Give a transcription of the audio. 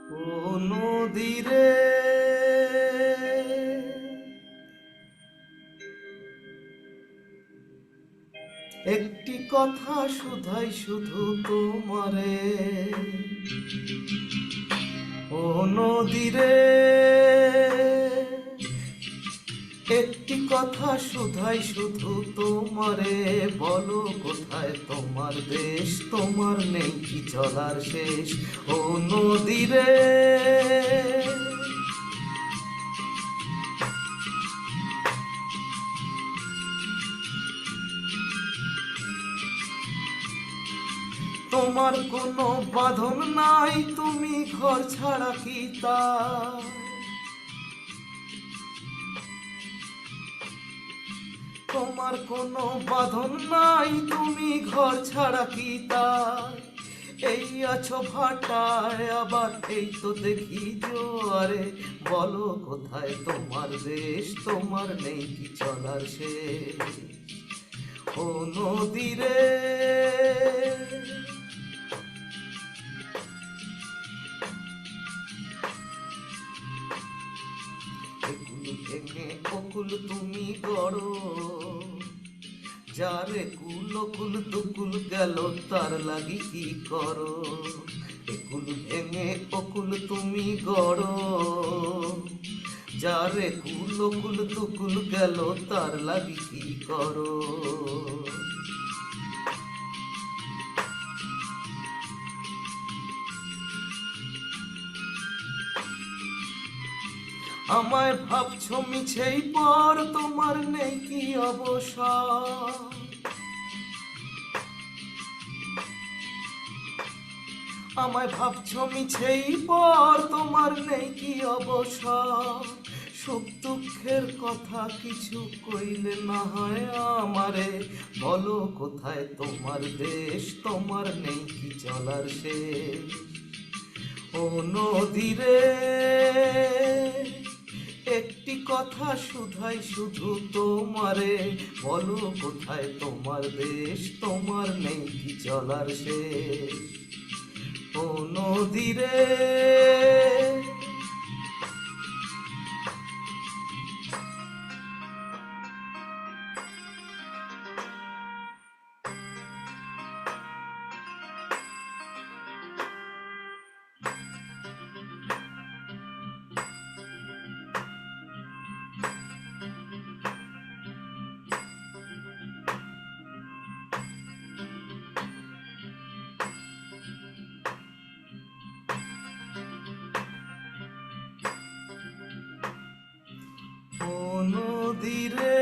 ও নদীরে একটি কথা শুধাই শুধু তোমারে। ও নদীরে একটি কথা শুধাই শুধু তোমারে, বলো কোথায় তোমার দেশ, তোমার নেই কি চলার শেষ। ও নদীরে তোমার কোনো বাঁধন নাই, তুমি ঘর ছাড়া কি তা। তোমার কোনো বাঁধন নাই, তুমি ঘর ছাড়া কি তাই। এই আছো ভাটায়, আবার এই তো দেখি জোয়ারে, বলো কোথায় তোমার দেশ, তোমার নেই কি চলার শেষ। ও নদীরে একুল ভেঙে অকুল তুমি গড়ো, যারে কুল কুল দুকুল গেল তার লাগি কি করো। একুল ভেঙে অকুল তুমি গড়ো, যারে কুল কুল দুকুল গেল তার লাগি কি করো। আমায় ভাবছো মিছেই পর, তোমার নেই কি অবসর। আমায় ভাবছো মিছেই পর, তোমার নেই কি অবসর। সুখ দুঃখের কথা কিছু কইলে না হয় আমারে, বলো কোথায় তোমার দেশ, তোমার নেই কি চলার শেষ। ও নদীরে একটি কথা শুধাই শুধু তোমারে, বলো কোথায় তোমার দেশ, তোমার নেই কি চলার শেষ। ও নদীরে ও নদীরে